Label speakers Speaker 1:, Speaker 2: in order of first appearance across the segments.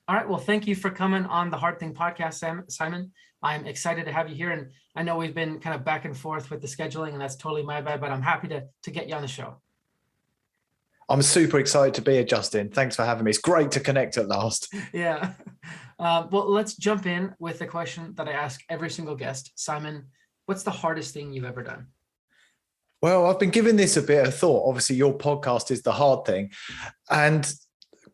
Speaker 1: All right. Well, thank you for coming on the Hard Thing podcast, Simon. I'm excited to have you here. And I know we've been kind of back and forth with the scheduling, and that's totally my bad, but I'm happy to get you on the show.
Speaker 2: I'm super excited to be here, Justin. Thanks for having me. It's great to connect at last.
Speaker 1: Yeah. Well, let's jump in with the question that I ask every single guest. Simon, what's the hardest thing you've ever done?
Speaker 2: Well, I've been giving this a bit of thought. Obviously, your podcast is the hard thing. And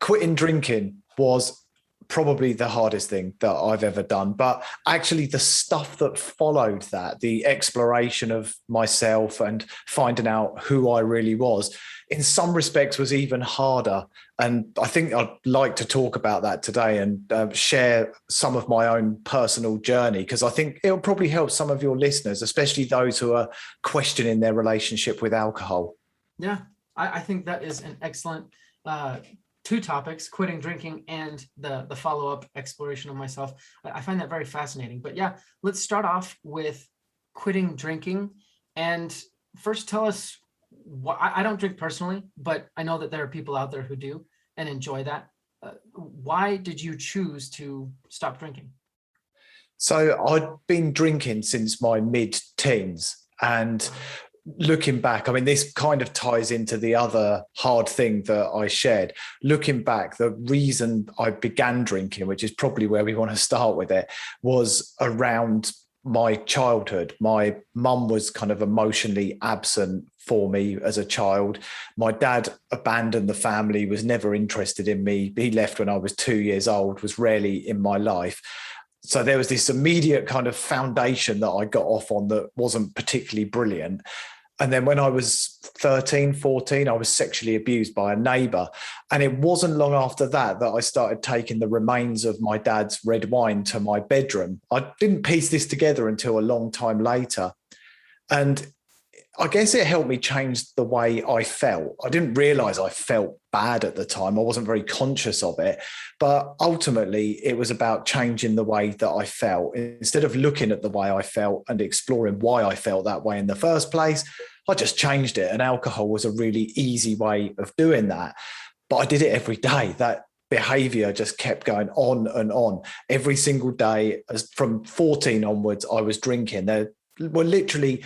Speaker 2: quitting drinking was probably the hardest thing that I've ever done. But actually, the stuff that followed that, the exploration of myself and finding out who I really was, in some respects was even harder. And I think I'd like to talk about that today and share some of my own personal journey, because I think it'll probably help some of your listeners, especially those who are questioning their relationship with alcohol.
Speaker 1: Yeah, I think that is an excellent two topics, quitting drinking and the follow-up exploration of myself. I find that very fascinating. But yeah, let's start off with quitting drinking. And first tell us, I don't drink personally, but I know that there are people out there who do and enjoy that. Why did you choose to stop drinking?
Speaker 2: So I'd been drinking since my mid-teens, and looking back, I mean, this kind of ties into the other hard thing that I shared. Looking back, the reason I began drinking, which is probably where we want to start with it, was around my childhood. My mum was kind of emotionally absent for me as a child. My dad abandoned the family, was never interested in me. He left when I was 2 years old, was rarely in my life. So there was this immediate kind of foundation that I got off on that wasn't particularly brilliant. And then when I was 13, 14, I was sexually abused by a neighbour. And it wasn't long after that I started taking the remains of my dad's red wine to my bedroom. I didn't piece this together until a long time later. And I guess it helped me change the way I felt. I didn't realise I felt bad at the time. I wasn't very conscious of it. But ultimately, it was about changing the way that I felt. Instead of looking at the way I felt and exploring why I felt that way in the first place, I just changed it. And alcohol was a really easy way of doing that. But I did it every day. That behavior just kept going on and on. Every single day, as from 14 onwards, I was drinking. There were literally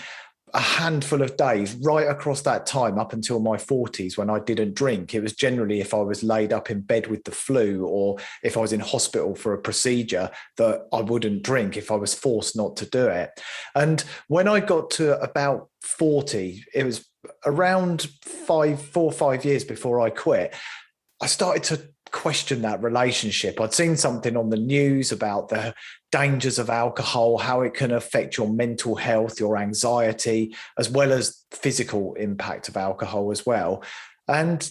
Speaker 2: a handful of days right across that time up until my 40s when I didn't drink. It was generally if I was laid up in bed with the flu or if I was in hospital for a procedure that I wouldn't drink if I was forced not to do it. And when I got to about 40, it was around 4 or 5 years before I quit, I started to question that relationship. I'd seen something on the news about the dangers of alcohol, how it can affect your mental health, your anxiety, as well as physical impact of alcohol as well. And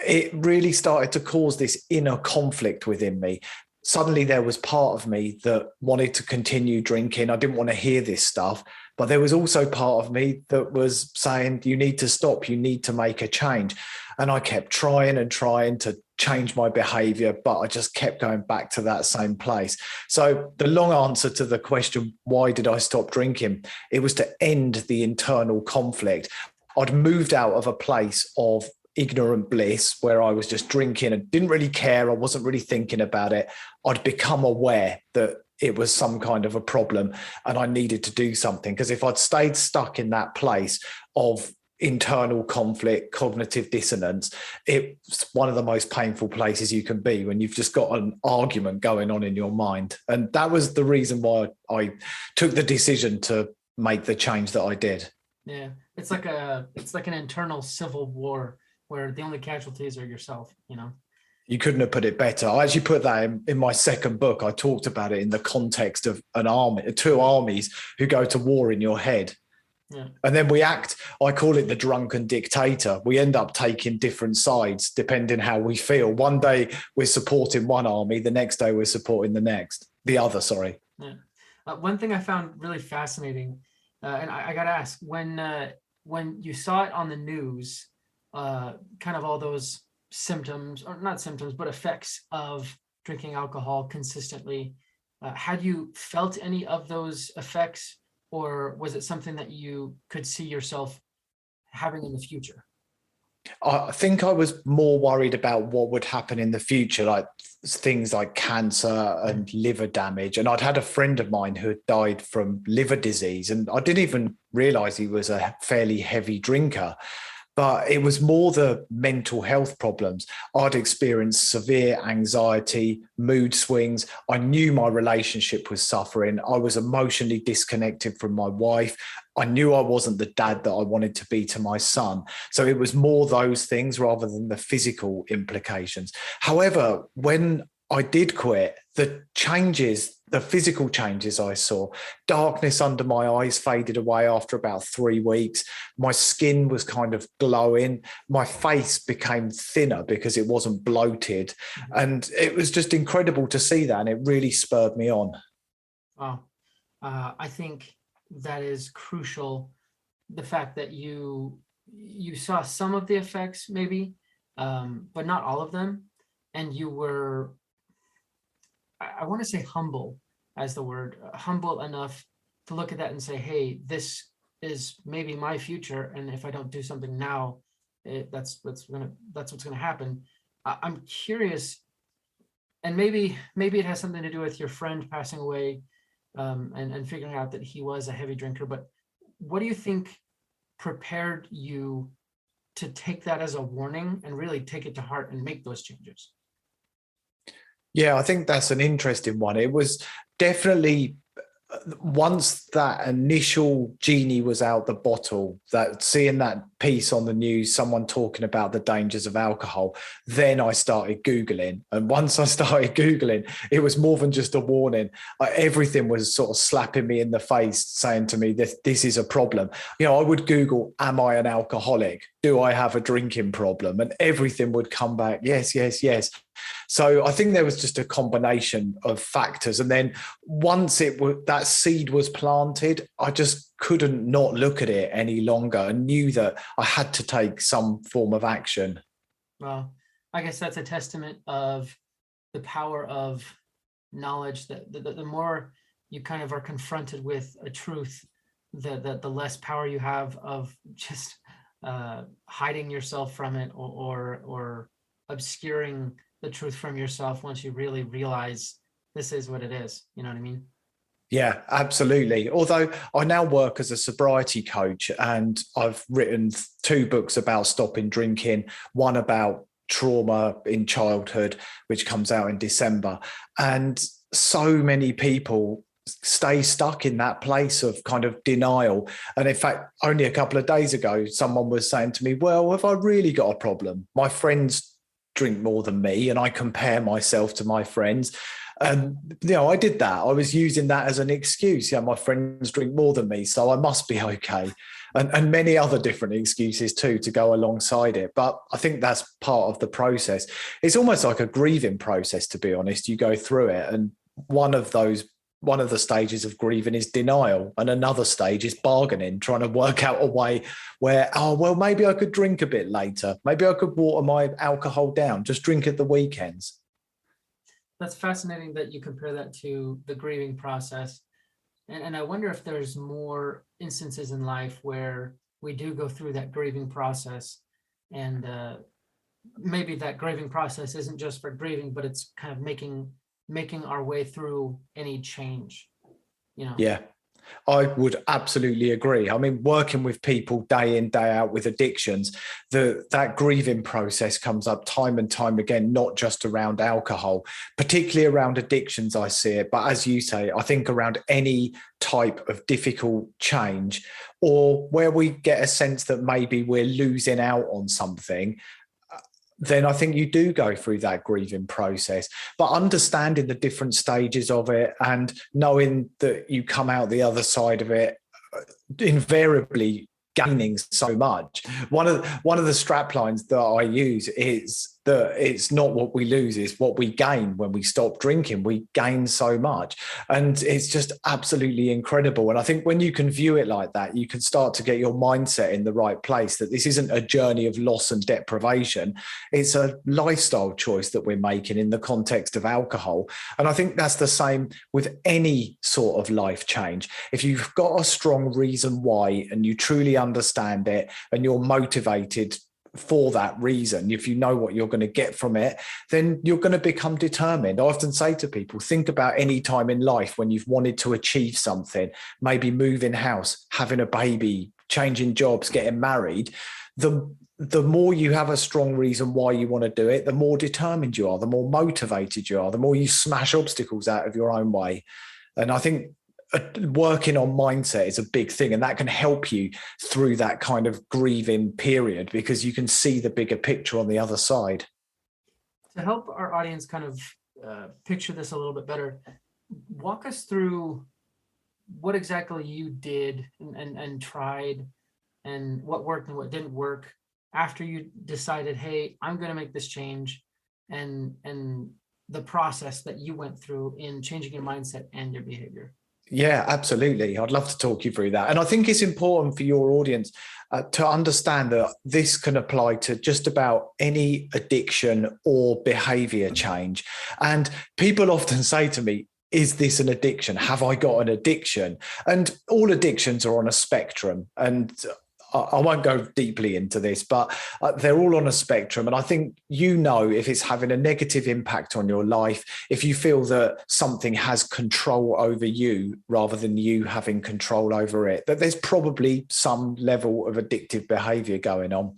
Speaker 2: it really started to cause this inner conflict within me. Suddenly there was part of me that wanted to continue drinking. I didn't want to hear this stuff, but there was also part of me that was saying, you need to stop, you need to make a change. And I kept trying and trying to change my behavior, but I just kept going back to that same place. So the long answer to the question, why did I stop drinking? It was to end the internal conflict. I'd moved out of a place of ignorant bliss where I was just drinking and didn't really care. I wasn't really thinking about it. I'd become aware that it was some kind of a problem and I needed to do something, because if I'd stayed stuck in that place of internal conflict, cognitive dissonance, it's one of the most painful places you can be when you've just got an argument going on in your mind. And that was the reason why I took the decision to make the change that I did.
Speaker 1: Yeah, it's like an internal civil war where the only casualties are yourself, you know.
Speaker 2: You couldn't have put it better. I actually put that in my second book. I talked about it in the context of an army, two armies who go to war in your head. Yeah. And then we act, I call it the drunken dictator. We end up taking different sides depending how we feel. One day we're supporting one army, the next day we're supporting the other, sorry.
Speaker 1: Yeah. One thing I found really fascinating, and I got to ask, when you saw it on the news, kind of all those symptoms, or not symptoms, but effects of drinking alcohol consistently, had you felt any of those effects? Or was it something that you could see yourself having in the future?
Speaker 2: I think I was more worried about what would happen in the future, like things like cancer and liver damage. And I'd had a friend of mine who had died from liver disease, and I didn't even realize he was a fairly heavy drinker. But it was more the mental health problems. I'd experienced severe anxiety, mood swings. I knew my relationship was suffering. I was emotionally disconnected from my wife. I knew I wasn't the dad that I wanted to be to my son. So it was more those things rather than the physical implications. However, when I did quit, the physical changes I saw, darkness under my eyes faded away after about 3 weeks. My skin was kind of glowing. My face became thinner because it wasn't bloated. And it was just incredible to see that. And it really spurred me on.
Speaker 1: Wow. I think that is crucial. The fact that you saw some of the effects maybe, but not all of them. And you were, I want to say humble as the word, humble enough to look at that and say, hey, this is maybe my future. And if I don't do something now, that's what's gonna happen. I'm curious, and maybe it has something to do with your friend passing away, and figuring out that he was a heavy drinker. But what do you think prepared you to take that as a warning and really take it to heart and make those changes?
Speaker 2: Yeah, I think that's an interesting one. It was definitely once that initial genie was out the bottle, that seeing that piece on the news, someone talking about the dangers of alcohol, then I started Googling. And once I started Googling, it was more than just a warning. Everything was sort of slapping me in the face, saying to me, this is a problem. You know, I would Google, am I an alcoholic? Do I have a drinking problem? And everything would come back, yes, yes, yes. So I think there was just a combination of factors. And then once that seed was planted, I just couldn't not look at it any longer and knew that I had to take some form of action.
Speaker 1: Well, I guess that's a testament of the power of knowledge, that the more you kind of are confronted with a truth, the less power you have of just hiding yourself from it, or obscuring the truth from yourself once you really realize this is what it is. You know what I mean?
Speaker 2: Yeah, absolutely. Although I now work as a sobriety coach, and I've written 2 books about stopping drinking, one about trauma in childhood, which comes out in December. And so many people stay stuck in that place of kind of denial. And in fact, only a couple of days ago, someone was saying to me, well, have I really got a problem? My friends drink more than me, and I compare myself to my friends. And, I did that. I was using that as an excuse. Yeah, my friends drink more than me, so I must be okay. And many other different excuses too to go alongside it. But I think that's part of the process. It's almost like a grieving process, to be honest. You go through it. And one of the stages of grieving is denial. And another stage is bargaining, trying to work out a way where, oh, well, maybe I could drink a bit later. Maybe I could water my alcohol down, just drink at the weekends.
Speaker 1: That's fascinating that you compare that to the grieving process. And I wonder if there's more instances in life where we do go through that grieving process, and maybe that grieving process isn't just for grieving, but it's kind of making our way through any change, you know?
Speaker 2: Yeah, I would absolutely agree. I mean, working with people day in, day out with addictions, that grieving process comes up time and time again, not just around alcohol, particularly around addictions, I see it. But as you say, I think around any type of difficult change, or where we get a sense that maybe we're losing out on something, then I think you do go through that grieving process. But understanding the different stages of it and knowing that you come out the other side of it invariably gaining so much. One of the strap lines that I use is that it's not what we lose, it's what we gain when we stop drinking. We gain so much. And it's just absolutely incredible. And I think when you can view it like that, you can start to get your mindset in the right place, that this isn't a journey of loss and deprivation. It's a lifestyle choice that we're making in the context of alcohol. And I think that's the same with any sort of life change. If you've got a strong reason why, and you truly understand it, and you're motivated for that reason, if you know what you're going to get from it, then you're going to become determined. I often say to people, think about any time in life when you've wanted to achieve something, maybe moving house, having a baby, changing jobs, getting married. The more you have a strong reason why you want to do it, the more determined you are, the more motivated you are, the more you smash obstacles out of your own way. And I think working on mindset is a big thing, and that can help you through that kind of grieving period because you can see the bigger picture on the other side.
Speaker 1: To help our audience kind of picture this a little bit better, walk us through what exactly you did and tried, and what worked and what didn't work after you decided, hey, I'm going to make this change, and the process that you went through in changing your mindset and your behavior.
Speaker 2: Yeah, absolutely. I'd love to talk you through that. And I think it's important for your audience to understand that this can apply to just about any addiction or behavior change. And people often say to me, is this an addiction? Have I got an addiction? And all addictions are on a spectrum. And I won't go deeply into this, but they're all on a spectrum. And I think, if it's having a negative impact on your life, if you feel that something has control over you rather than you having control over it, that there's probably some level of addictive behavior going on.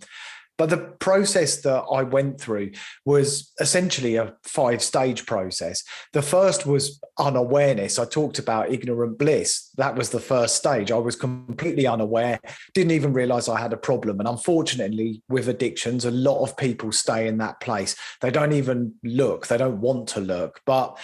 Speaker 2: But the process that I went through was essentially a 5-stage process. The first was unawareness. I talked about ignorant bliss. That was the first stage. I was completely unaware, didn't even realize I had a problem. And unfortunately, with addictions, a lot of people stay in that place. They don't even look. They don't want to look. But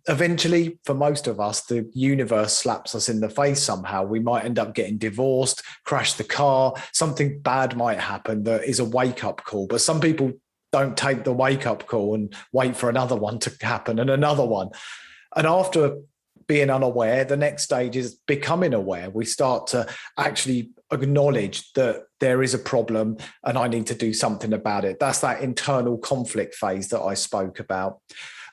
Speaker 2: eventually, for most of us, the universe slaps us in the face somehow. We might end up getting divorced, crash the car, something bad might happen that is a wake-up call. But some people don't take the wake-up call and wait for another one to happen and another one. And after being unaware, the next stage is becoming aware. We start to actually acknowledge that there is a problem and I need to do something about it. That's that internal conflict phase that I spoke about.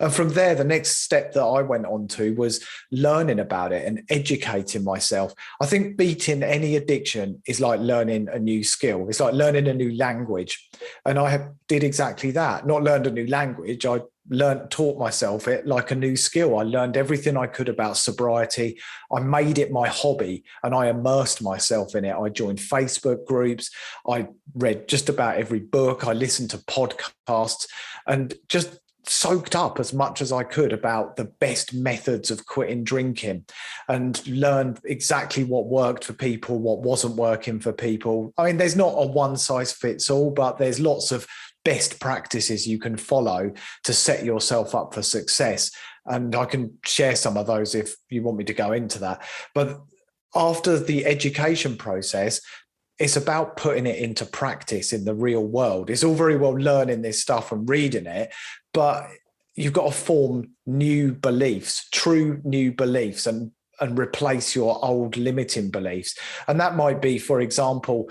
Speaker 2: And from there, the next step that I went on to was learning about it and educating myself. I think beating any addiction is like learning a new skill. It's like learning a new language. And I did exactly that. Not learned a new language. I taught myself it like a new skill. I learned everything I could about sobriety. I made it my hobby and I immersed myself in it. I joined Facebook groups. I read just about every book. I listened to podcasts and just soaked up as much as I could about the best methods of quitting drinking and learned exactly what worked for people, what wasn't working for people. I mean, there's not a one size fits all, but there's lots of best practices you can follow to set yourself up for success. And I can share some of those if you want me to go into that. But after the education process, it's about putting it into practice in the real world. It's all very well learning this stuff and reading it, but you've got to form new beliefs, true new beliefs, and replace your old limiting beliefs. And that might be, for example,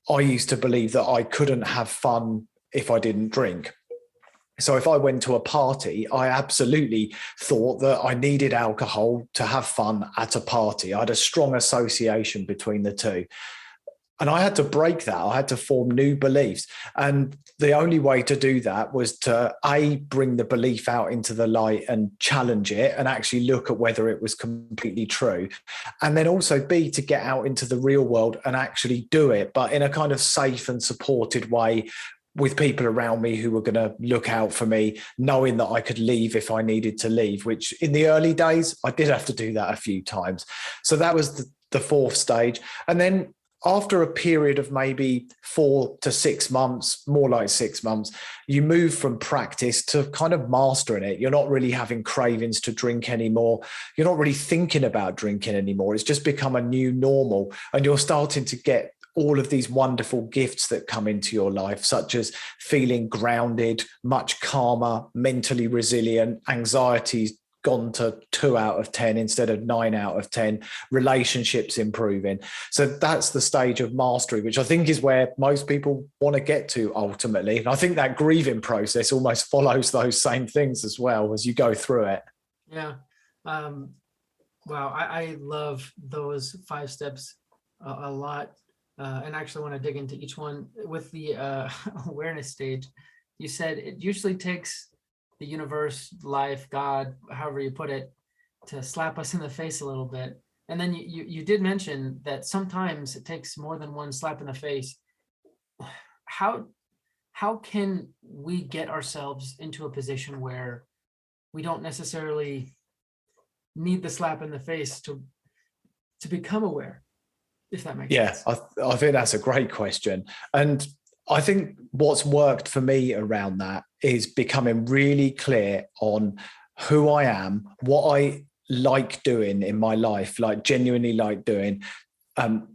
Speaker 2: I used to believe that I couldn't have fun if I didn't drink. So if I went to a party, I absolutely thought that I needed alcohol to have fun at a party. I had a strong association between the two. And I had to break that. I had to form new beliefs. And the only way to do that was to, A, bring the belief out into the light and challenge it and actually look at whether it was completely true. And then also, B, to get out into the real world and actually do it, but in a kind of safe and supported way with people around me who were going to look out for me, knowing that I could leave if I needed to leave, which in the early days, I did have to do that a few times. So that was the fourth stage. And then after a period of maybe 4 to 6 months, more like 6 months, you move from practice to kind of mastering it. You're not really having cravings to drink anymore. You're not really thinking about drinking anymore. It's just become a new normal. And you're starting to get all of these wonderful gifts that come into your life, such as feeling grounded, much calmer, mentally resilient, anxiety's gone to 2 out of 10 instead of 9 out of 10, relationships improving. So that's the stage of mastery, which I think is where most people want to get to ultimately. And I think that grieving process almost follows those same things as well as you go through it.
Speaker 1: Yeah. Wow. I love those 5 steps a lot. and I actually want to dig into each one. With the awareness stage, you said it usually takes the universe, life, God, however you put it, to slap us in the face a little bit. And then you did mention that sometimes it takes more than one slap in the face. How can we get ourselves into a position where we don't necessarily need the slap in the face to become aware, if that makes sense?
Speaker 2: I think that's a great question. And I think what's worked for me around that is becoming really clear on who I am, what I like doing in my life, like genuinely like doing,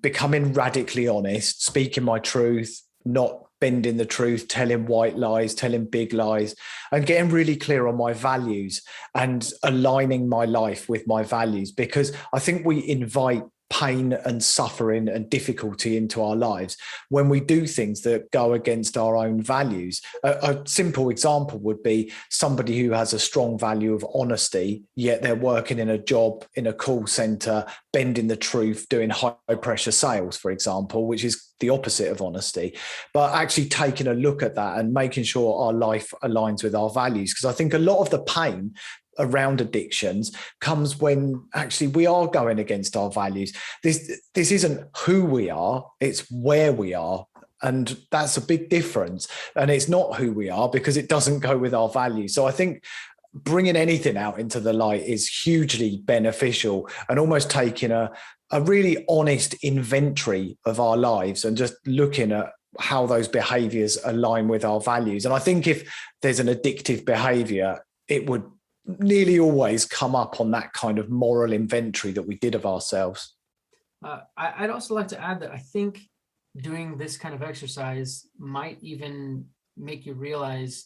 Speaker 2: becoming radically honest, speaking my truth, not bending the truth, telling white lies, telling big lies, and getting really clear on my values and aligning my life with my values. Because I think we invite pain and suffering and difficulty into our lives when we do things that go against our own values. A simple example would be somebody who has a strong value of honesty, yet they're working in a job in a call center, bending the truth, doing high pressure sales, for example, which is the opposite of honesty. But actually taking a look at that and making sure our life aligns with our values. Because I think a lot of the pain around addictions comes when actually we are going against our values. This isn't who we are, it's where we are. And that's a big difference. And it's not who we are because it doesn't go with our values. So I think bringing anything out into the light is hugely beneficial, and almost taking a really honest inventory of our lives and just looking at how those behaviors align with our values. And I think if there's an addictive behavior, it would nearly always come up on that kind of moral inventory that we did of ourselves.
Speaker 1: I'd also like to add that I think doing this kind of exercise might even make you realize,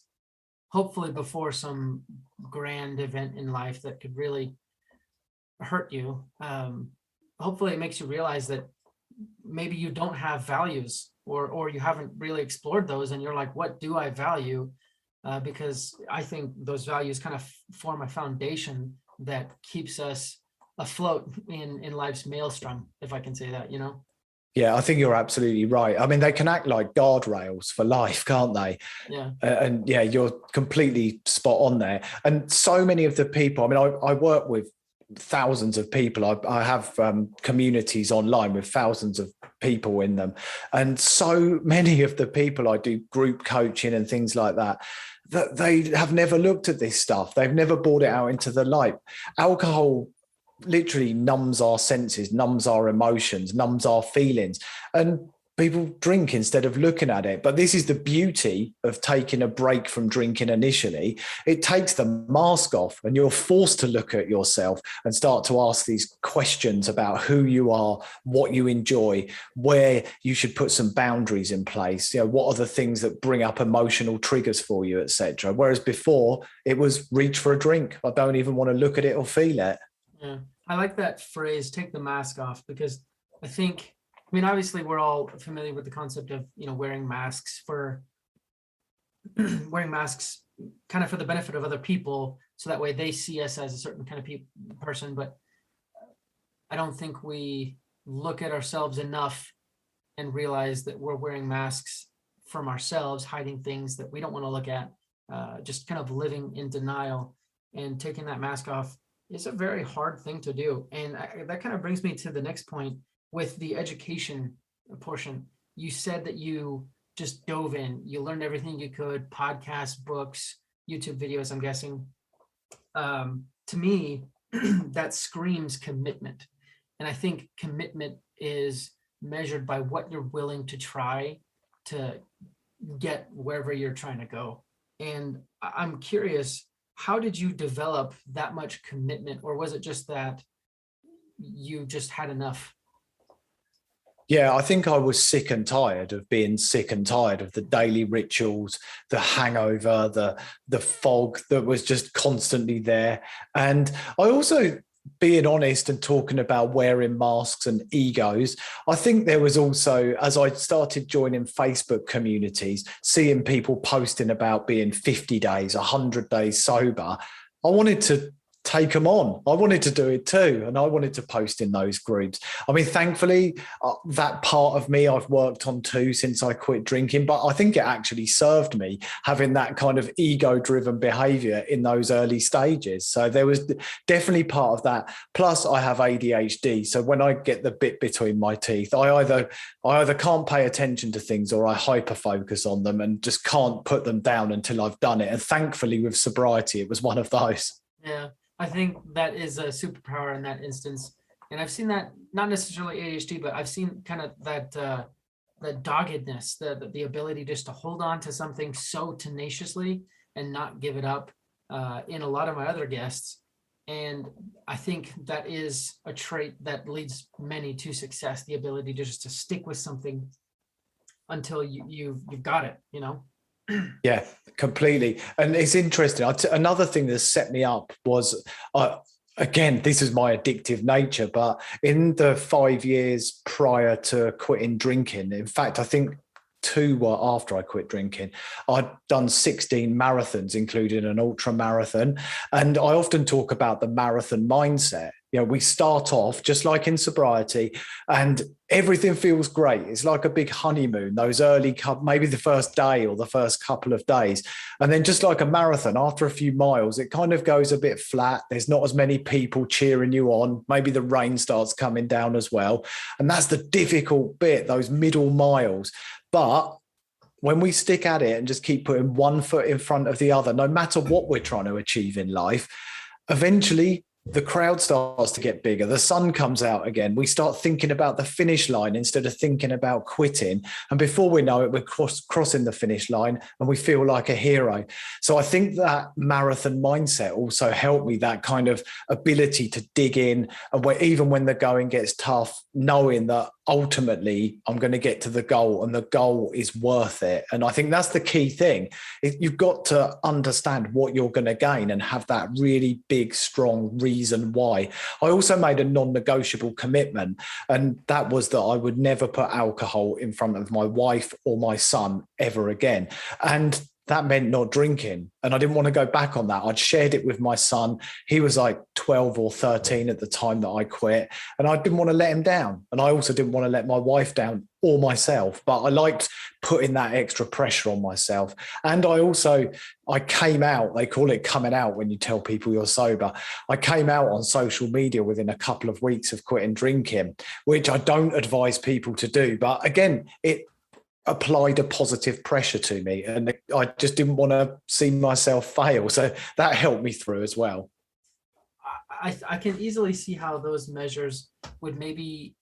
Speaker 1: hopefully before some grand event in life that could really hurt you, hopefully it makes you realize that maybe you don't have values, or you haven't really explored those, and you're like, what do I value? Because I think those values kind of form a foundation that keeps us afloat in life's maelstrom, if I can say that, you know?
Speaker 2: Yeah, I think you're absolutely right. I mean, they can act like guardrails for life, can't they?
Speaker 1: Yeah.
Speaker 2: And yeah, you're completely spot on there. And so many of the people, I mean, I work with thousands of people. I have communities online with thousands of people in them. And so many of the people I do group coaching and things like that, that they have never looked at this stuff. They've never brought it out into the light. Alcohol literally numbs our senses, numbs our emotions, numbs our feelings. And people drink instead of looking at it. But this is the beauty of taking a break from drinking initially. It takes the mask off and you're forced to look at yourself and start to ask these questions about who you are, what you enjoy, where you should put some boundaries in place. You know, what are the things that bring up emotional triggers for you, etc. Whereas before it was reach for a drink. I don't even want to look at it or feel it.
Speaker 1: Yeah, I like that phrase, take the mask off, because I think, I mean, obviously we're all familiar with the concept of, you know, wearing masks for wearing masks kind of for the benefit of other people, so that way they see us as a certain kind of person. But I don't think we look at ourselves enough and realize that we're wearing masks from ourselves, hiding things that we don't want to look at, just kind of living in denial. And taking that mask off is a very hard thing to do. And that kind of brings me to the next point with the education portion. You said that you just dove in, you learned everything you could, podcasts, books, YouTube videos, I'm guessing. To me, that screams commitment. And I think commitment is measured by what you're willing to try to get wherever you're trying to go. And I'm curious, how did you develop that much commitment? Or was it just that you just had enough?
Speaker 2: Yeah, I think I was sick and tired of being sick and tired of the daily rituals, the hangover, the fog that was just constantly there. And I also, being honest and talking about wearing masks and egos, I think there was also, as I started joining Facebook communities, seeing people posting about being 50 days, 100 days sober, I wanted to take them on. I wanted to do it too. And I wanted to post in those groups. I mean, thankfully, that part of me I've worked on too since I quit drinking, but I think it actually served me having that kind of ego-driven behavior in those early stages. So there was definitely part of that. Plus I have ADHD. So when I get the bit between my teeth, I either can't pay attention to things or I hyper focus on them and just can't put them down until I've done it. And thankfully with sobriety, it was one of those.
Speaker 1: Yeah, I think that is a superpower in that instance. And I've seen that, not necessarily ADHD, but I've seen kind of that the doggedness, the ability just to hold on to something so tenaciously and not give it up in a lot of my other guests. And I think that is a trait that leads many to success, the ability to just to stick with something until you've got it, you know?
Speaker 2: Yeah, completely. And it's interesting. Another thing that set me up was, again, this is my addictive nature, but in the 5 years prior to quitting drinking, in fact, I think 2 were after I quit drinking, I'd done 16 marathons, including an ultra marathon. And I often talk about the marathon mindset. You know, we start off just like in sobriety and everything feels great. It's like a big honeymoon, those early, maybe the first day or the first couple of days. And then just like a marathon, after a few miles, it kind of goes a bit flat. There's not as many people cheering you on. Maybe the rain starts coming down as well. And that's the difficult bit, those middle miles. But when we stick at it and just keep putting one foot in front of the other, no matter what we're trying to achieve in life, eventually the crowd starts to get bigger. The sun comes out again. We start thinking about the finish line instead of thinking about quitting. And before we know it, we're crossing the finish line and we feel like a hero. So I think that marathon mindset also helped me, that kind of ability to dig in. And even when the going gets tough, knowing that ultimately I'm going to get to the goal and the goal is worth it. And I think that's the key thing. You've got to understand what you're going to gain and have that really big, strong reason why. I also made a non-negotiable commitment, and that was that I would never put alcohol in front of my wife or my son ever again. And that meant not drinking. And I didn't want to go back on that. I'd shared it with my son. He was like 12 or 13 at the time that I quit. And I didn't want to let him down. And I also didn't want to let my wife down or myself. But I liked putting that extra pressure on myself. And I came out, they call it coming out when you tell people you're sober. I came out on social media within a couple of weeks of quitting drinking, which I don't advise people to do. But again, it applied a positive pressure to me and I just didn't want to see myself fail. So that helped me through as well.
Speaker 1: I can easily see how those measures would maybe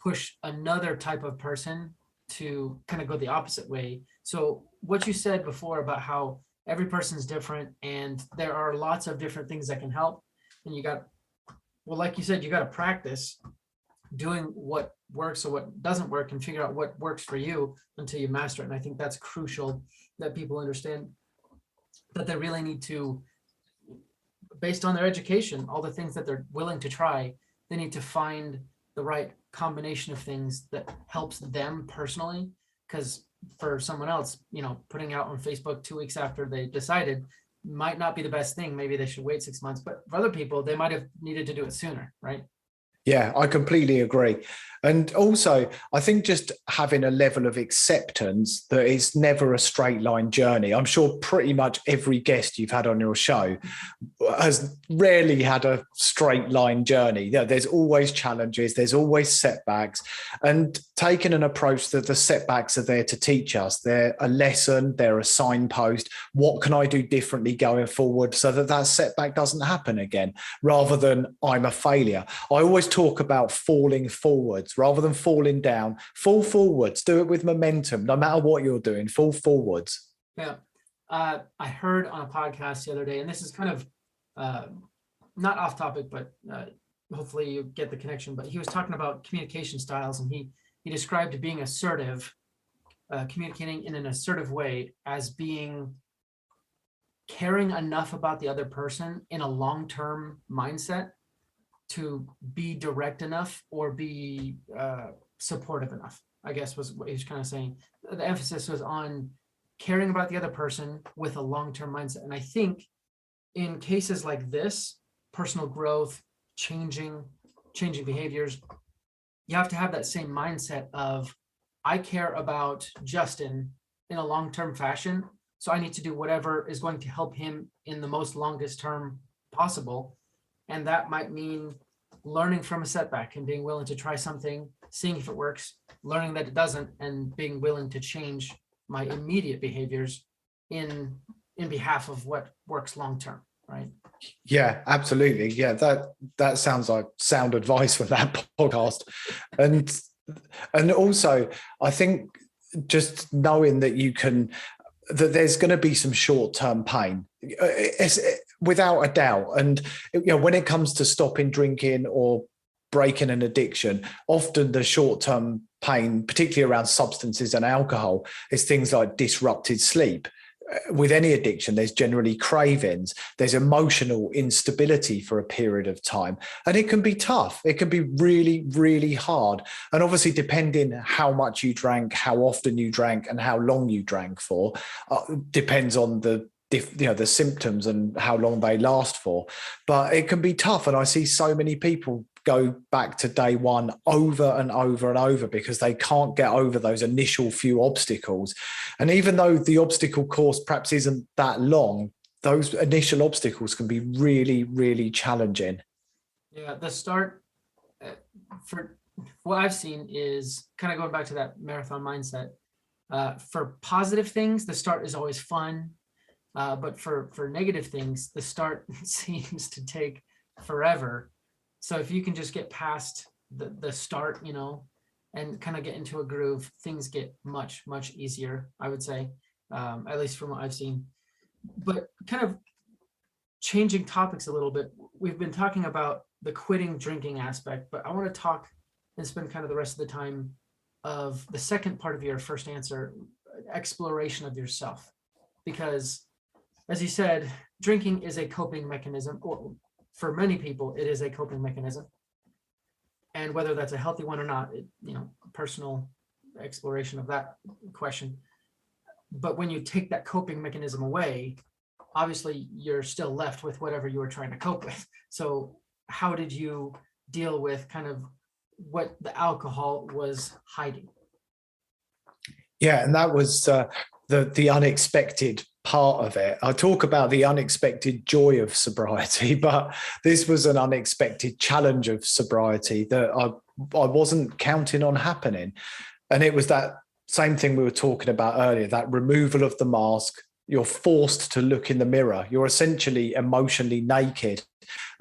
Speaker 1: push another type of person to kind of go the opposite way. So what you said before about how every person's different and there are lots of different things that can help. And like you said, you got to practice doing what works or what doesn't work and figure out what works for you until you master it. And I think that's crucial that people understand that they really need to, based on their education, all the things that they're willing to try, they need to find the right combination of things that helps them personally. Because for someone else, putting out on Facebook 2 weeks after they decided might not be the best thing. Maybe they should wait 6 months, but for other people, they might have needed to do it sooner, right?
Speaker 2: Yeah, I completely agree. And also, I think just having a level of acceptance that it's never a straight line journey. I'm sure pretty much every guest you've had on your show has rarely had a straight line journey. There's always challenges, there's always setbacks, and taking an approach that the setbacks are there to teach us. They're a lesson, they're a signpost. What can I do differently going forward so that that setback doesn't happen again, rather than I'm a failure? I always talk about falling forwards rather than falling down. Fall forwards, do it with momentum, no matter what you're doing, fall forwards.
Speaker 1: Yeah. I heard on a podcast the other day, and this is kind of not off topic, but hopefully you get the connection, but he was talking about communication styles, and he described being assertive, communicating in an assertive way as being caring enough about the other person in a long-term mindset to be direct enough or be supportive enough, I guess was what he was kind of saying. The emphasis was on caring about the other person with a long-term mindset. And I think in cases like this, personal growth, changing behaviors, you have to have that same mindset of, I care about Justin in a long-term fashion, so I need to do whatever is going to help him in the most longest term possible. And that might mean learning from a setback and being willing to try something, seeing if it works, learning that it doesn't, and being willing to change my immediate behaviors in behalf of what works long term, right?
Speaker 2: Yeah, absolutely. Yeah, that sounds like sound advice from that podcast. And also, I think just knowing that that there's going to be some short-term pain, without a doubt. And when it comes to stopping drinking or breaking an addiction, often the short-term pain, particularly around substances and alcohol, is things like disrupted sleep. With any addiction, there's generally cravings, there's emotional instability for a period of time, and it can be tough. It can be really, really hard. And obviously, depending how much you drank, how often you drank, and how long you drank for, depends on the symptoms and how long they last for. But it can be tough. And I see so many people go back to day one over and over and over because they can't get over those initial few obstacles. And even though the obstacle course perhaps isn't that long, those initial obstacles can be really, really challenging.
Speaker 1: Yeah, the start, for what I've seen, is kind of going back to that marathon mindset. For positive things, the start is always fun. But for negative things, the start seems to take forever. So if you can just get past the start, and kind of get into a groove, things get much, much easier, I would say, at least from what I've seen. But kind of changing topics a little bit, we've been talking about the quitting drinking aspect, but I want to talk and spend kind of the rest of the time of the second part of your first answer, exploration of yourself. Because as you said, drinking is a coping mechanism, or for many people, it is a coping mechanism. And whether that's a healthy one or not, personal exploration of that question. But when you take that coping mechanism away, obviously you're still left with whatever you were trying to cope with. So how did you deal with kind of what the alcohol was hiding?
Speaker 2: Yeah, and that was the unexpected part of it. I talk about the unexpected joy of sobriety, but this was an unexpected challenge of sobriety that I wasn't counting on happening. And it was that same thing we were talking about earlier, that removal of the mask. You're forced to look in the mirror. You're essentially emotionally naked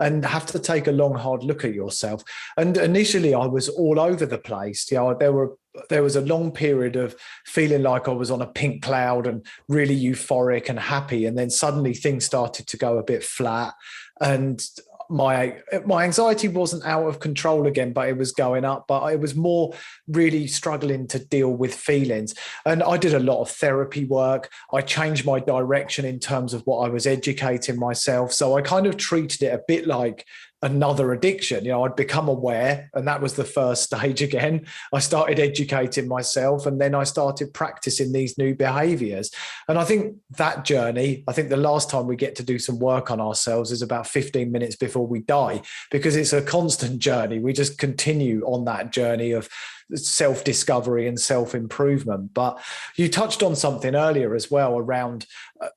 Speaker 2: and have to take a long, hard look at yourself. And initially I was all over the place. There was a long period of feeling like I was on a pink cloud and really euphoric and happy. And then suddenly things started to go a bit flat. And my anxiety wasn't out of control again, but it was going up. But I was more really struggling to deal with feelings. And I did a lot of therapy work. I changed my direction in terms of what I was educating myself. So I kind of treated it a bit like another addiction. I'd become aware, and that was the first stage again. I started educating myself, and then I started practicing these new behaviors. And I think that journey, the last time we get to do some work on ourselves is about 15 minutes before we die, because it's a constant journey. We just continue on that journey of self-discovery and self-improvement. But you touched on something earlier as well around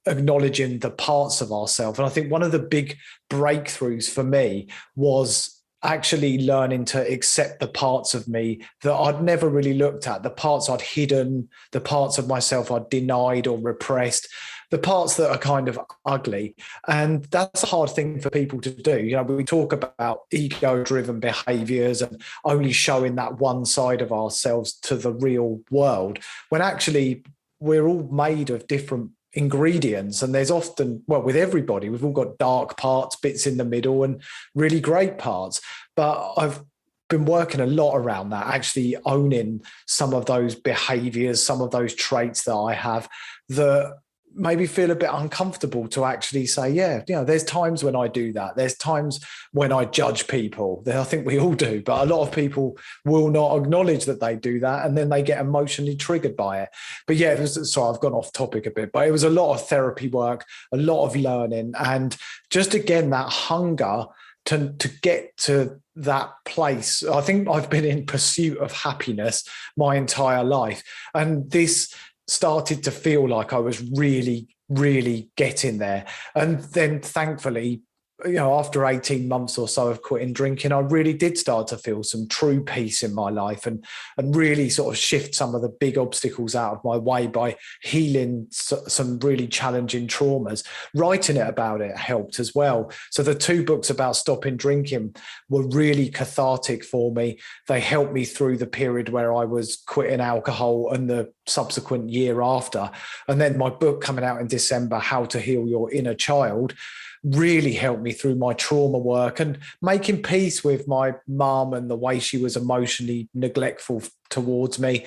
Speaker 2: acknowledging the parts of ourselves. And I think one of the big breakthroughs for me was actually learning to accept the parts of me that I'd never really looked at, the parts I'd hidden, the parts of myself I'd denied or repressed, the parts that are kind of ugly. And that's a hard thing for people to do. We talk about ego-driven behaviors and only showing that one side of ourselves to the real world, when actually we're all made of different ingredients. And there's often, with everybody, we've all got dark parts, bits in the middle, and really great parts. But I've been working a lot around that, actually owning some of those behaviors, some of those traits that I have that maybe feel a bit uncomfortable to actually say, yeah, there's times when I do that. There's times when I judge people. I think we all do, but a lot of people will not acknowledge that they do that, and then they get emotionally triggered by it. But yeah, sorry, I've gone off topic a bit, but it was a lot of therapy work, a lot of learning, and just again, that hunger to get to that place. I think I've been in pursuit of happiness my entire life. And this started to feel like I was really, really getting there. And then thankfully, after 18 months or so of quitting drinking, I really did start to feel some true peace in my life and really sort of shift some of the big obstacles out of my way by healing some really challenging traumas. Writing about it helped as well. So the 2 books about stopping drinking were really cathartic for me. They helped me through the period where I was quitting alcohol and the subsequent year after. And then my book coming out in December, How to Heal Your Inner Child, really helped me through my trauma work and making peace with my mum and the way she was emotionally neglectful towards me.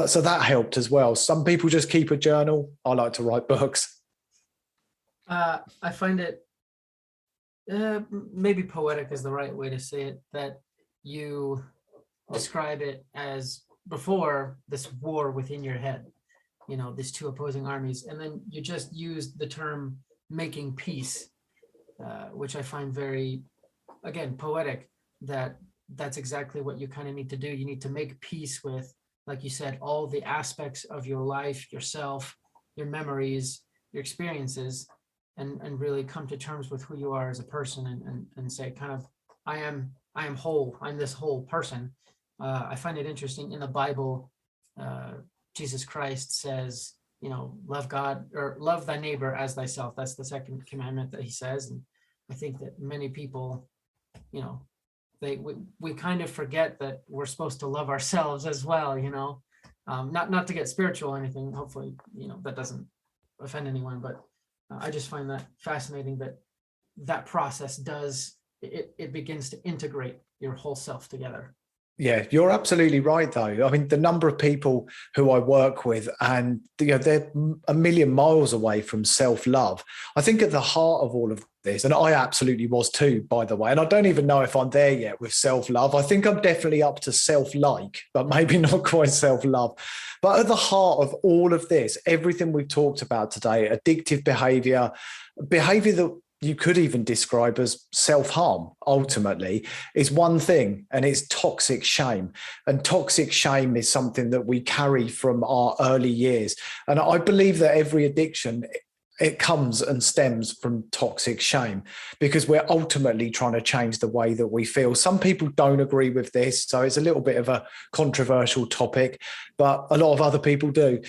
Speaker 2: So that helped as well. Some people just keep a journal. I like to write books.
Speaker 1: I find it maybe poetic is the right way to say it, that you describe it as before this war within your head, these 2 opposing armies, and then you just use the term making peace, which I find very, again, poetic, that's exactly what you kind of need to do. You need to make peace with, like you said, all the aspects of your life, yourself, your memories, your experiences, and really come to terms with who you are as a person, and say kind of, I am whole. I'm this whole person. I find it interesting in the Bible, Jesus Christ says, love God, or love thy neighbor as thyself. That's the second commandment that he says. And I think that many people, we kind of forget that we're supposed to love ourselves as well, not to get spiritual or anything. Hopefully, that doesn't offend anyone, but I just find that fascinating that process it begins to integrate your whole self together.
Speaker 2: Yeah, you're absolutely right, though. I mean, the number of people who I work with, and they're a million miles away from self-love. I think at the heart of all of this, and I absolutely was too, by the way, and I don't even know if I'm there yet with self-love. I think I'm definitely up to self-like, but maybe not quite self-love. But at the heart of all of this, everything we've talked about today, addictive behavior that you could even describe as self-harm, ultimately, is one thing, and it's toxic shame. And toxic shame is something that we carry from our early years. And I believe that every addiction, it comes and stems from toxic shame, because we're ultimately trying to change the way that we feel. Some people don't agree with this, so it's a little bit of a controversial topic, but a lot of other people do.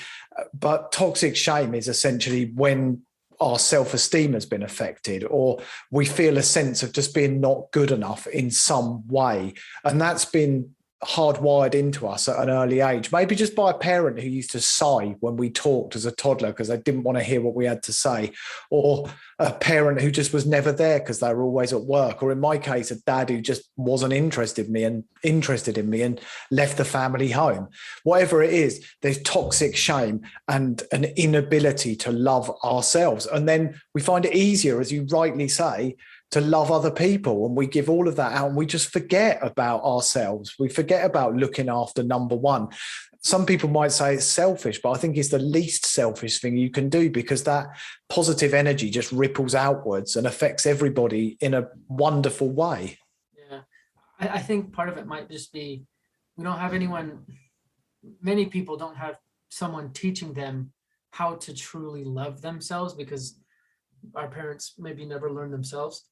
Speaker 2: But toxic shame is essentially when our self-esteem has been affected, or we feel a sense of just being not good enough in some way. And that's been hardwired into us at an early age, maybe just by a parent who used to sigh when we talked as a toddler because they didn't want to hear what we had to say, or a parent who just was never there because they were always at work, or in my case, a dad who just wasn't interested in me and left the family home. Whatever it is, there's toxic shame and an inability to love ourselves. And then we find it easier, as you rightly say, to love other people, and we give all of that out and we just forget about ourselves. We forget about looking after number one. Some people might say it's selfish, but I think it's the least selfish thing you can do, because that positive energy just ripples outwards and affects everybody in a wonderful way.
Speaker 1: Yeah, I think part of it might just be we don't have many people don't have someone teaching them how to truly love themselves, because our parents maybe never learned themselves.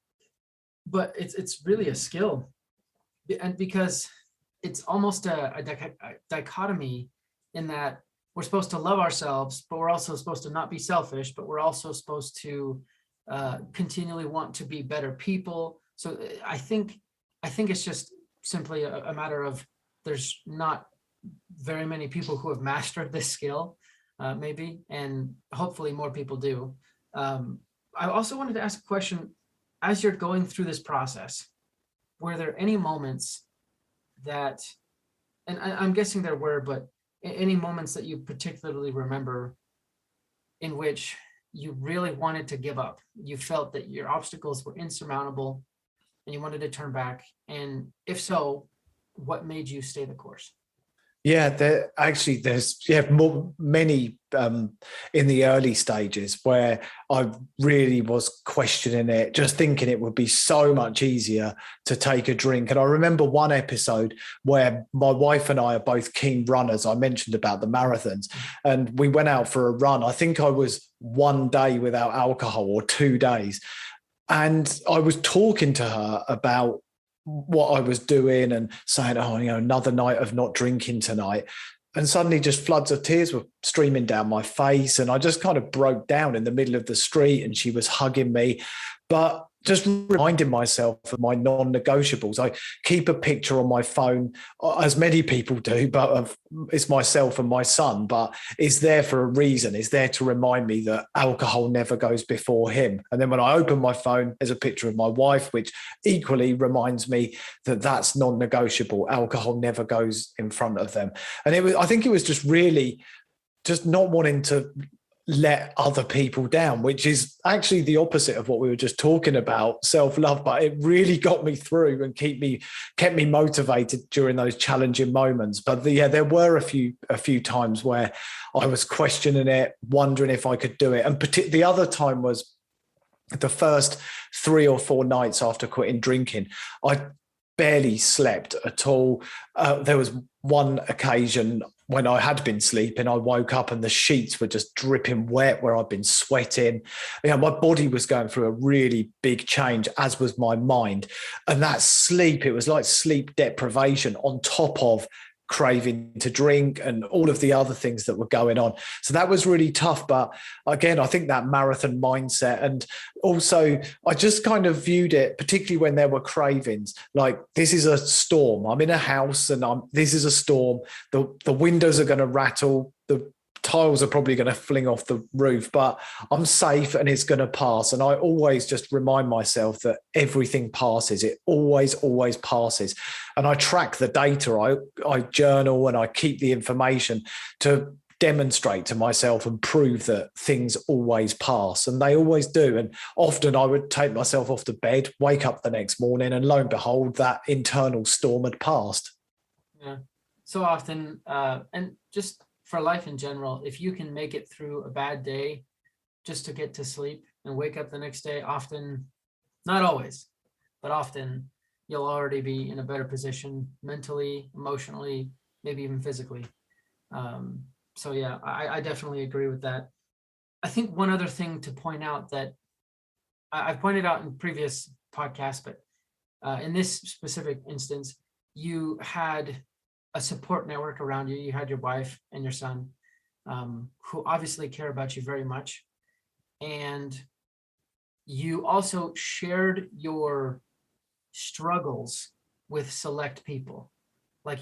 Speaker 1: But it's really a skill, and because it's almost a dichotomy, in that we're supposed to love ourselves, but we're also supposed to not be selfish, but we're also supposed to continually want to be better people. So I think it's just simply a matter of there's not very many people who have mastered this skill, maybe, and hopefully more people do. I also wanted to ask a question. As you're going through this process, were there any moments that, and I'm guessing there were, but any moments that you particularly remember in which you really wanted to give up. You felt that your obstacles were insurmountable and you wanted to turn back? And if so, what made you stay the course?
Speaker 2: Yeah, there's many in the early stages where I really was questioning it, just thinking it would be so much easier to take a drink. And I remember one episode where my wife and I are both keen runners. I mentioned about the marathons, and we went out for a run. I think I was 1 day without alcohol or 2 days. And I was talking to her about what I was doing and saying, oh, another night of not drinking tonight. And suddenly just floods of tears were streaming down my face. And I just kind of broke down in the middle of the street, and she was hugging me. But just reminding myself of my non-negotiables. I keep a picture on my phone, as many people do, but it's myself and my son, but it's there for a reason. It's there to remind me that alcohol never goes before him. And then when I open my phone, there's a picture of my wife, which equally reminds me that that's non-negotiable. Alcohol never goes in front of them. And I think it was just really just not wanting to let other people down, which is actually the opposite of what we were just talking about, self-love. But it really got me through and kept me motivated during those challenging moments. But there were a few times where I was questioning it, wondering if I could do it. And the other time was the first 3 or 4 nights after quitting drinking. I barely slept at all. There was one occasion when I had been sleeping, I woke up and the sheets were just dripping wet where I'd been sweating. My body was going through a really big change, as was my mind. And that sleep, it was like sleep deprivation on top of craving to drink and all of the other things that were going on. So that was really tough. But again, I think that marathon mindset, and also I just kind of viewed it, particularly when there were cravings, like this is a storm. I'm in a house and this is a storm. The windows are going to rattle. The tiles are probably going to fling off the roof, but I'm safe and it's going to pass. And I always just remind myself that everything passes. It always passes. And I track the data. I journal and I keep the information to demonstrate to myself and prove that things always pass, and they always do. And often I would take myself off the bed, wake up the next morning, and lo and behold, that internal storm had passed.
Speaker 1: Yeah, so often, and just for life in general, if you can make it through a bad day just to get to sleep and wake up the next day, often, not always, but often, you'll already be in a better position mentally, emotionally, maybe even physically. So yeah, I definitely agree with that. I think one other thing to point out that I've pointed out in previous podcasts, but in this specific instance, you had a support network around you. You had your wife and your son, who obviously care about you very much. And you also shared your struggles with select people. Like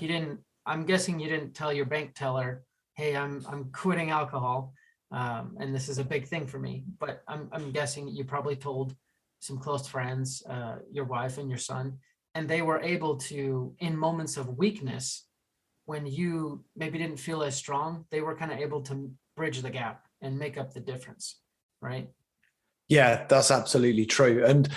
Speaker 1: I'm guessing you didn't tell your bank teller, hey, I'm quitting alcohol. And this is a big thing for me. But I'm guessing you probably told some close friends, your wife and your son, and they were able to, in moments of weakness, when you maybe didn't feel as strong, they were kind of able to bridge the gap and make up the difference, right?
Speaker 2: Yeah, that's absolutely true. And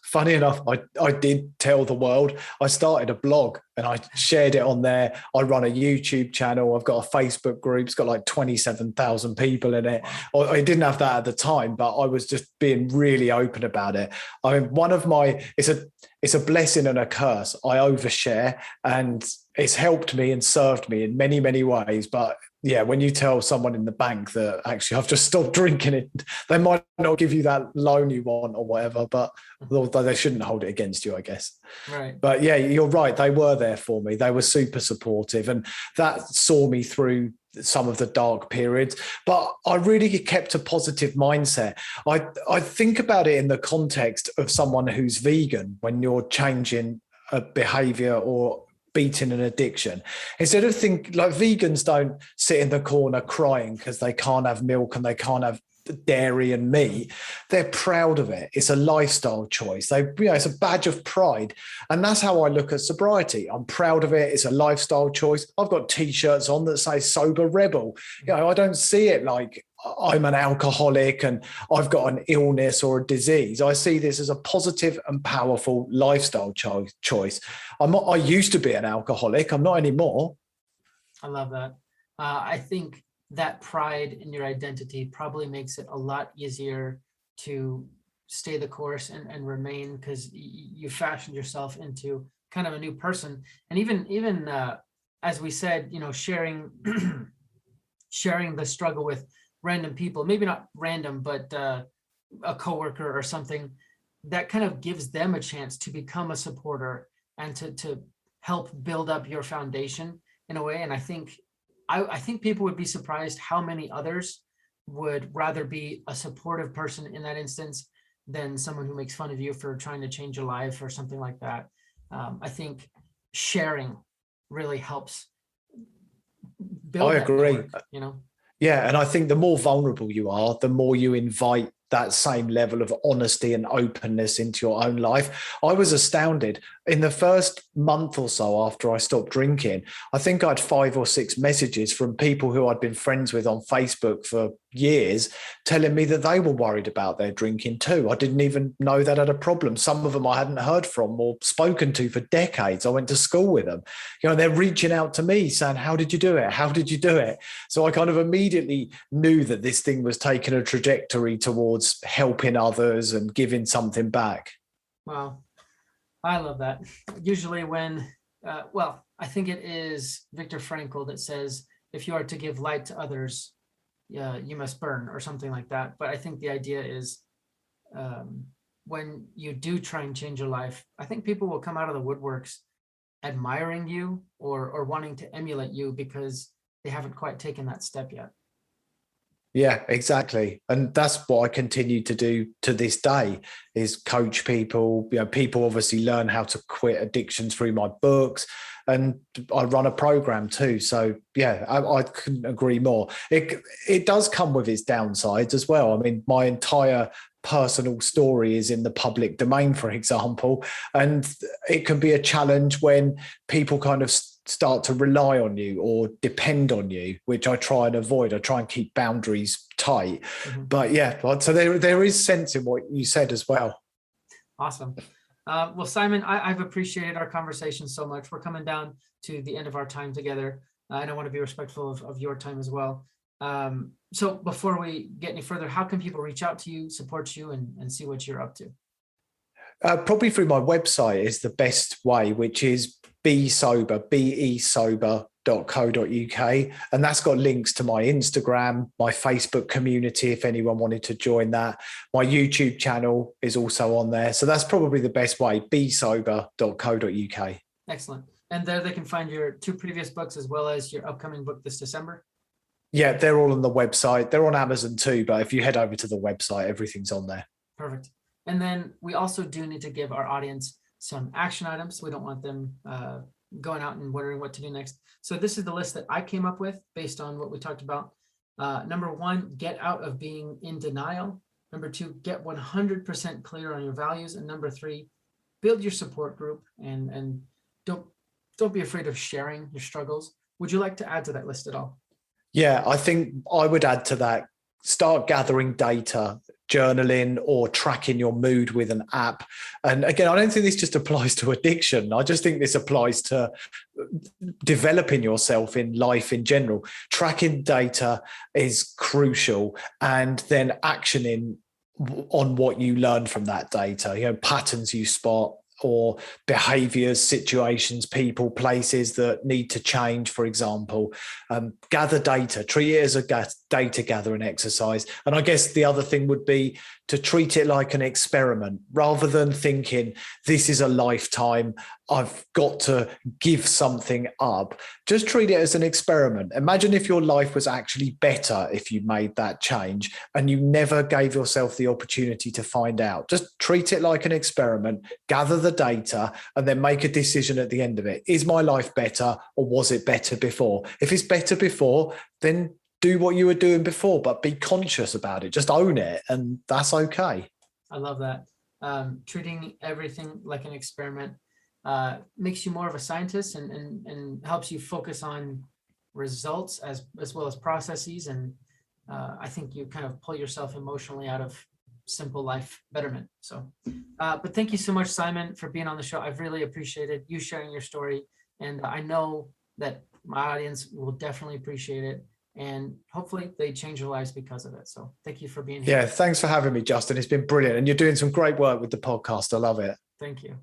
Speaker 2: funny enough, I did tell the world. I started a blog and I shared it on there. I run a YouTube channel. I've got a Facebook group. It's got like 27,000 people in it. I didn't have that at the time, but I was just being really open about it. I mean, it's a blessing and a curse. I overshare, and it's helped me and served me in many, many ways. But yeah, when you tell someone in the bank that actually I've just stopped drinking it, they might not give you that loan you want or whatever, but although they shouldn't hold it against you, I guess.
Speaker 1: Right.
Speaker 2: But yeah, you're right. They were there for me. They were super supportive, and that saw me through some of the dark periods. But I really kept a positive mindset. I think about it in the context of someone who's vegan when you're changing a behavior or beating an addiction. Instead of like vegans don't sit in the corner crying because they can't have milk and they can't have dairy and meat. They're proud of it. It's a lifestyle choice. It's a badge of pride. And that's how I look at sobriety. I'm proud of it. It's a lifestyle choice. I've got t-shirts on that say sober rebel. I don't see it like I'm an alcoholic and I've got an illness or a disease. I see this as a positive and powerful lifestyle choice. I used to be an alcoholic. I'm not anymore.
Speaker 1: I love that. I think that pride in your identity probably makes it a lot easier to stay the course and remain, because you fashioned yourself into kind of a new person. And even as we said, sharing sharing the struggle with random people, maybe not random, but a coworker or something, that kind of gives them a chance to become a supporter and to help build up your foundation in a way. And I think people would be surprised how many others would rather be a supportive person in that instance than someone who makes fun of you for trying to change your life or something like that. I think sharing really helps build
Speaker 2: I
Speaker 1: that
Speaker 2: agree.
Speaker 1: network.
Speaker 2: Yeah, and I think the more vulnerable you are, the more you invite that same level of honesty and openness into your own life. I was astounded in the first month or so after I stopped drinking. I think I had 5 or 6 messages from people who I'd been friends with on Facebook for years telling me that they were worried about their drinking too. I didn't even know that had a problem. Some of them I hadn't heard from or spoken to for decades. I went to school with them. They're reaching out to me saying, how did you do it? How did you do it? So I kind of immediately knew that this thing was taking a trajectory towards helping others and giving something back.
Speaker 1: Wow. I love that. Usually when, I think it is Viktor Frankl that says, if you are to give light to others, you must burn, or something like that. But I think the idea is when you do try and change your life, I think people will come out of the woodworks admiring you or wanting to emulate you because they haven't quite taken that step yet.
Speaker 2: Yeah, exactly. And that's what I continue to do to this day, is coach people. People obviously learn how to quit addiction through my books, and I run a program too. So yeah, I couldn't agree more. It does come with its downsides as well. I mean, my entire personal story is in the public domain, for example, and it can be a challenge when people kind of start to rely on you or depend on you, which I try and avoid. I try and keep boundaries tight. Mm-hmm. But yeah, so there is sense in what you said as well.
Speaker 1: Awesome. Well, Simon, I've appreciated our conversation so much. We're coming down to the end of our time together, and I want to be respectful of your time as well. So before we get any further, how can people reach out to you, support you, and see what you're up to?
Speaker 2: Probably through my website is the best way, which is besober.co.uk. And that's got links to my Instagram, my Facebook community, if anyone wanted to join that. My YouTube channel is also on there. So that's probably the best way, besober.co.uk.
Speaker 1: Excellent. And there they can find your 2 previous books as well as your upcoming book this December.
Speaker 2: Yeah, they're all on the website. They're on Amazon too, but if you head over to the website, everything's on there.
Speaker 1: Perfect. And then we also do need to give our audience some action items. We don't want them going out and wondering what to do next. So this is the list that I came up with based on what we talked about. Number 1, get out of being in denial. Number 2, get 100% clear on your values. And number 3, build your support group and don't be afraid of sharing your struggles. Would you like to add to that list at all?
Speaker 2: Yeah, I think I would add to that. Start gathering data, journaling or tracking your mood with an app. And again, I don't think this just applies to addiction. I just think this applies to developing yourself in life in general. Tracking data is crucial, and then actioning on what you learn from that data, patterns you spot, or behaviors, situations, people, places that need to change, for example. Gather data, treat it as a data gathering exercise. And I guess the other thing would be to treat it like an experiment rather than thinking this is a lifetime, I've got to give something up. Just treat it as an experiment. Imagine if your life was actually better if you made that change and you never gave yourself the opportunity to find out. Just treat it like an experiment, gather the data, and then make a decision at the end of it. Is my life better, or was it better before? If it's better before, then do what you were doing before, but be conscious about it. Just own it, and that's okay.
Speaker 1: I love that. Treating everything like an experiment makes you more of a scientist and helps you focus on results as well as processes. And I think you kind of pull yourself emotionally out of simple life betterment. So, but thank you so much, Simon, for being on the show. I've really appreciated you sharing your story, and I know that my audience will definitely appreciate it, and hopefully they change their lives because of it. So thank you for being here.
Speaker 2: Yeah, thanks for having me, Justin. It's been brilliant. And you're doing some great work with the podcast. I love it.
Speaker 1: Thank you.